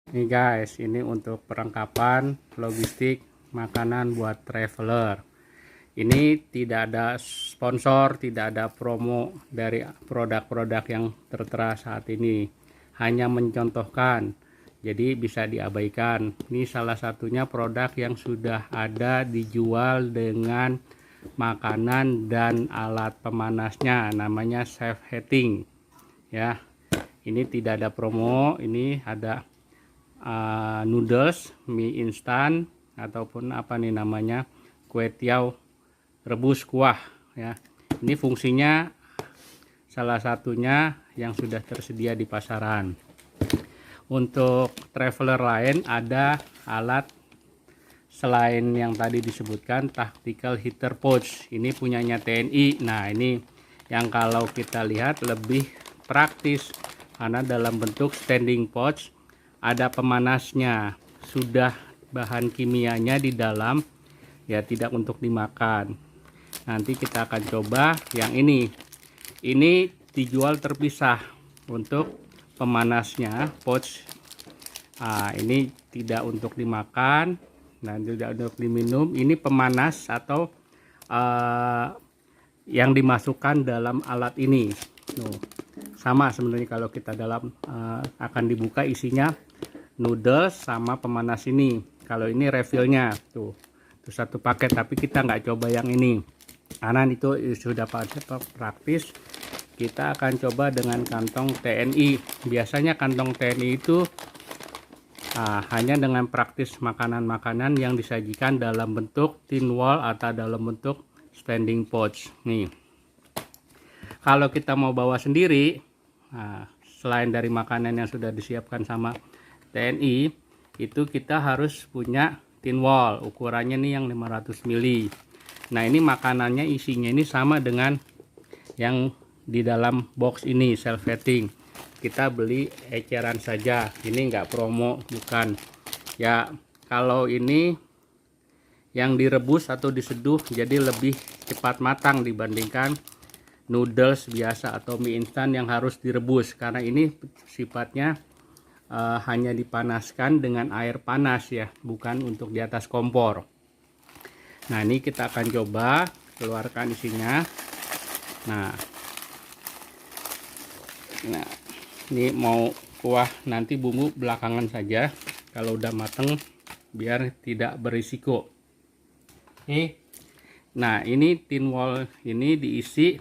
Nih guys, ini untuk perlengkapan logistik makanan buat traveler. Ini tidak ada sponsor, tidak ada promo dari produk-produk yang tertera saat ini. Hanya mencontohkan, jadi bisa diabaikan. Ini salah satunya produk yang sudah ada dijual dengan makanan dan alat pemanasnya, namanya safe heating. Ya, ini tidak ada promo, ini ada noodles, mie instan ataupun apa nih namanya, kue tiaw rebus kuah ya. Ini fungsinya salah satunya yang sudah tersedia di pasaran. Untuk traveler lain ada alat selain yang tadi disebutkan, tactical heater pouch. Ini punyanya TNI. Nah, ini yang kalau kita lihat lebih praktis karena dalam bentuk standing pouch, ada pemanasnya, sudah bahan kimianya di dalam ya, tidak untuk dimakan. Nanti kita akan coba yang ini dijual terpisah untuk pemanasnya pouch. Ini tidak untuk dimakan dan tidak untuk diminum. Ini pemanas atau yang dimasukkan dalam alat ini. Sama sebenarnya kalau kita dalam akan dibuka isinya noodles sama pemanas ini. Kalau ini refillnya tuh satu paket, tapi kita nggak coba yang ini karena itu sudah praktis. Kita akan coba dengan kantong TNI. Biasanya kantong TNI itu hanya dengan praktis makanan-makanan yang disajikan dalam bentuk tin wall atau dalam bentuk standing pouch. Nih, kalau kita mau bawa sendiri, selain dari makanan yang sudah disiapkan sama TNI, itu kita harus punya tin wall. Ukurannya nih yang 500 ml. Nah, ini makanannya isinya ini sama dengan yang di dalam box ini, self heating. Kita beli eceran saja. Ini enggak promo, bukan. Ya, kalau ini yang direbus atau diseduh jadi lebih cepat matang dibandingkan noodles biasa atau mie instan yang harus direbus, karena ini sifatnya hanya dipanaskan dengan air panas ya, bukan untuk di atas kompor. Nah, ini kita akan coba keluarkan isinya. Nah, ini mau kuah nanti bumbu belakangan saja kalau udah mateng biar tidak berisiko. Nah, ini tin wall ini diisi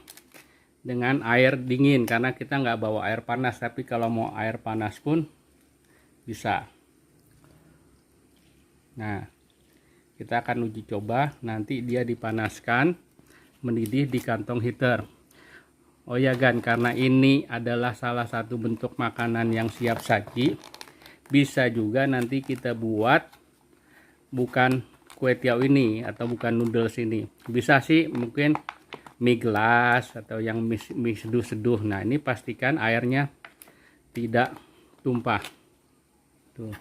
dengan air dingin karena kita nggak bawa air panas, tapi kalau mau air panas pun bisa. Nah, kita akan uji coba nanti dia dipanaskan mendidih di kantong heater. Oh ya Gan, karena ini adalah salah satu bentuk makanan yang siap saji, bisa juga nanti kita buat bukan kue tiaw ini atau bukan noodles ini. Bisa sih mungkin mie gelas atau yang mie seduh-seduh. Nah, ini pastikan airnya tidak tumpah. Tuh.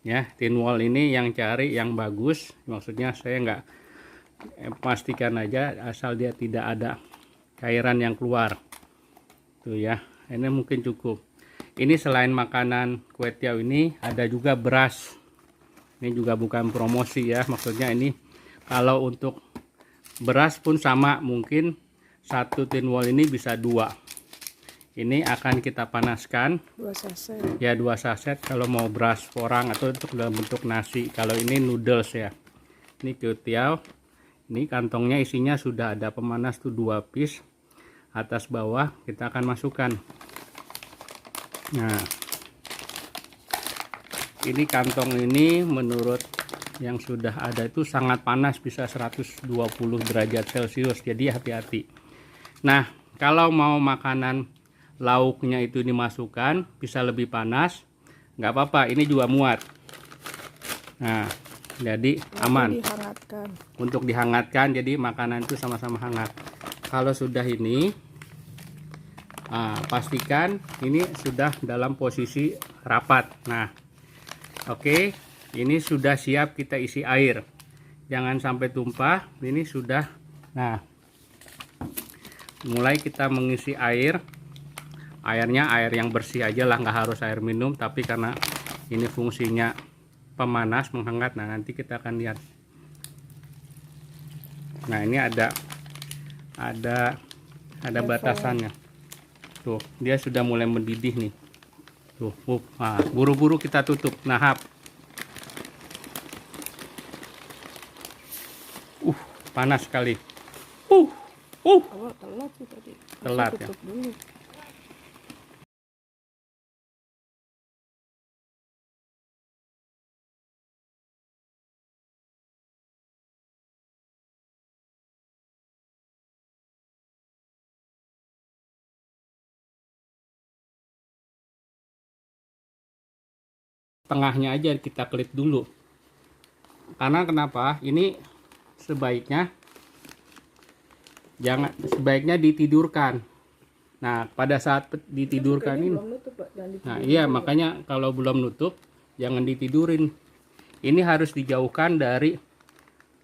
Ya, tin wall ini yang cari yang bagus. Maksudnya saya nggak pastikan aja asal dia tidak ada cairan yang keluar. Tuh ya, ini mungkin cukup. Ini selain makanan kue tiaw ini ada juga beras. Ini juga bukan promosi ya, maksudnya ini kalau untuk beras pun sama, mungkin satu tin wall ini bisa 2. Ini akan kita panaskan 2 saset. Ya, 2 saset kalau mau beras porang atau untuk dalam bentuk nasi. Kalau ini noodles ya. Ini kue tiaw. Ini kantongnya isinya sudah ada pemanas tuh 2 piece. Atas bawah kita akan masukkan. Nah, ini kantong ini menurut yang sudah ada itu sangat panas, bisa 120 derajat Celcius, jadi hati-hati. Nah, kalau mau makanan lauknya itu dimasukkan bisa lebih panas, nggak apa-apa, ini juga muat. Nah, jadi aman untuk dihangatkan, jadi makanan itu sama-sama hangat. Kalau sudah ini pastikan ini sudah dalam posisi rapat. Nah, oke, ini sudah siap kita isi air, jangan sampai tumpah. Ini sudah. Nah, mulai kita mengisi airnya air yang bersih aja lah, nggak harus air minum, tapi karena Ini fungsinya pemanas, menghangat. Nah, nanti kita akan lihat. Nah, ini ada batasannya. Tuh, dia sudah mulai mendidih nih. Tuh, nah, buru-buru kita tutup. Nah, panas sekali. Telat sih tadi. Telat ya. Tutup dulu. Tengahnya aja kita klip dulu. Karena kenapa? Ini sebaiknya ditidurkan. Nah, pada saat ditidurkan ini, nah iya, makanya kalau belum nutup jangan ditidurin. Ini harus dijauhkan dari,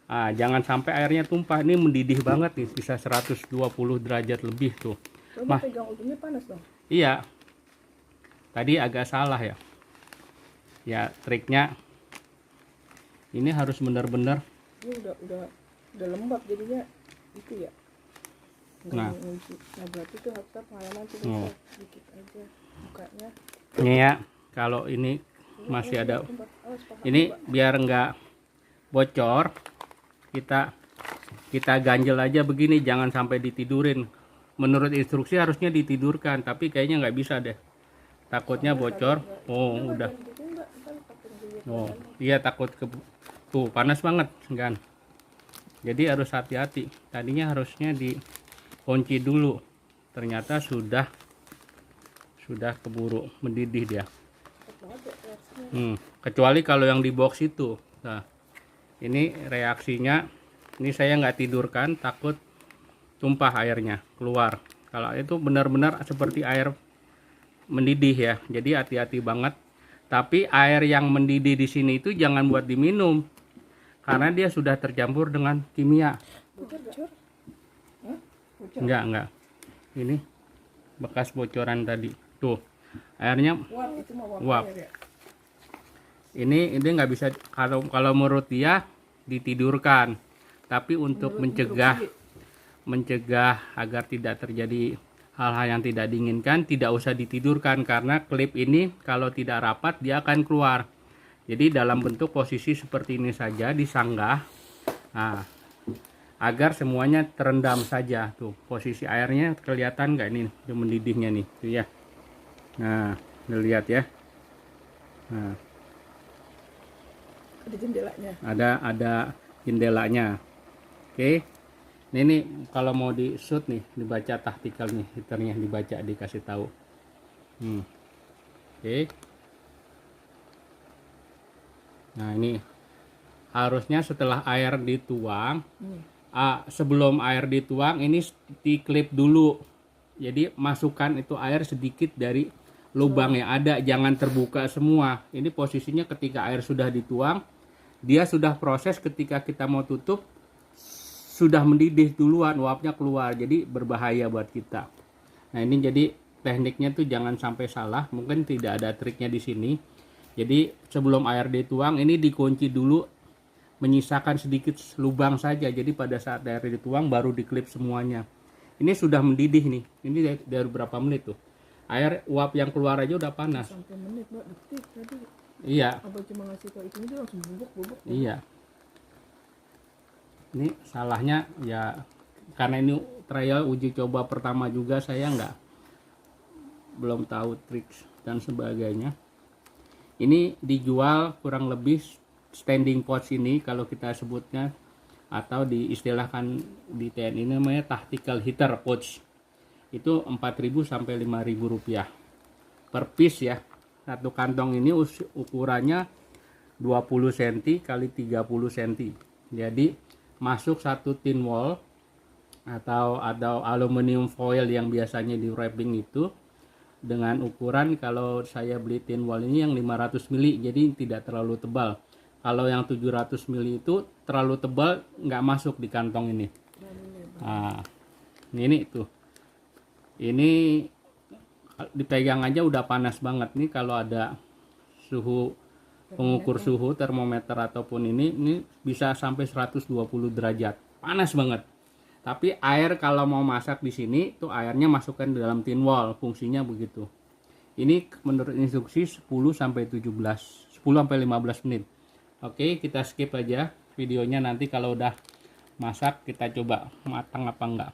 jangan sampai airnya tumpah. Ini mendidih banget nih, bisa 120 derajat lebih tuh. Mah, pegang ujungnya panas dong. Iya, tadi agak salah ya. Ya, triknya ini harus benar-benar. Ini udah lembab jadinya itu ya. Nah, berarti itu harus pengalaman tuh bisa sedikit aja bukanya. Ini ya, kalau ini masih ada, ini biar enggak bocor, kita ganjel aja begini, jangan sampai ditidurin. Menurut instruksi harusnya ditidurkan, tapi kayaknya nggak bisa deh. Takutnya bocor. Oh, udah. Oh, iya, takut tuh panas banget kan. Jadi harus hati-hati. Tadinya harusnya dikunci dulu. Ternyata sudah keburu mendidih dia. Kecuali kalau yang di box itu. Nah, ini reaksinya. Ini saya nggak tidurkan, takut tumpah airnya keluar. Kalau itu benar-benar seperti air mendidih ya. Jadi hati-hati banget. Tapi air yang mendidih di sini itu jangan buat diminum, karena dia sudah tercampur dengan kimia. Enggak. Ini bekas bocoran tadi. Tuh, airnya uap. Ini nggak bisa, kalau menurut dia ditidurkan. Tapi untuk mencegah agar tidak terjadi hal-hal yang tidak diinginkan, tidak usah ditidurkan, karena klip ini kalau tidak rapat dia akan keluar. Jadi dalam bentuk posisi seperti ini saja disanggah, nah, agar semuanya terendam saja. Tuh, posisi airnya kelihatan nggak ini mendidihnya nih, tuh ya. Nah, lihat ya. Nah, ada jendelanya. Ada jendelanya. Oke. Ini kalau mau di shoot nih, dibaca taktikal nih, hiternya dibaca, dikasih tahu. Oke. Nah, ini harusnya setelah air dituang, sebelum air dituang ini diklip dulu. Jadi masukkan itu air sedikit dari lubang yang ada, jangan terbuka semua. Ini posisinya ketika air sudah dituang, dia sudah proses, ketika kita mau tutup sudah mendidih duluan, uapnya keluar, jadi berbahaya buat kita. Nah, ini jadi tekniknya tuh jangan sampai salah. Mungkin tidak ada triknya di sini. Jadi sebelum air dituang ini dikunci dulu, menyisakan sedikit lubang saja. Jadi pada saat air dituang baru diklip semuanya. Ini sudah mendidih nih. Ini dari berapa menit tuh? Air uap yang keluar aja udah panas. Sampai menit, Mbak, detik tadi. Iya. Abang cuma ngasih tau itu dia langsung bubuk. Iya. Ini salahnya ya karena ini trial uji coba pertama juga, saya belum tahu trik dan sebagainya. Ini dijual kurang lebih standing pots ini kalau kita sebutnya, atau diistilahkan di TNI namanya tactical heater pots. Itu 4.000 sampai 5.000 rupiah per piece ya. Satu kantong ini ukurannya 20 cm kali 30 cm. Jadi masuk satu tin wall atau aluminium foil yang biasanya di wrapping itu, dengan ukuran, kalau saya beli tin wall ini yang 500 mili, jadi tidak terlalu tebal. Kalau yang 700 mili itu terlalu tebal, nggak masuk di kantong ini. Nah, ini tuh, ini dipegang aja udah panas banget nih. Kalau ada suhu pengukur suhu termometer ataupun ini bisa sampai 120 derajat, panas banget. Tapi air kalau mau masak di sini tuh airnya masukkan di dalam tin wall, fungsinya begitu. Ini menurut instruksi 10 sampai 15 menit. Oke, kita skip aja videonya, nanti kalau udah masak kita coba matang apa enggak.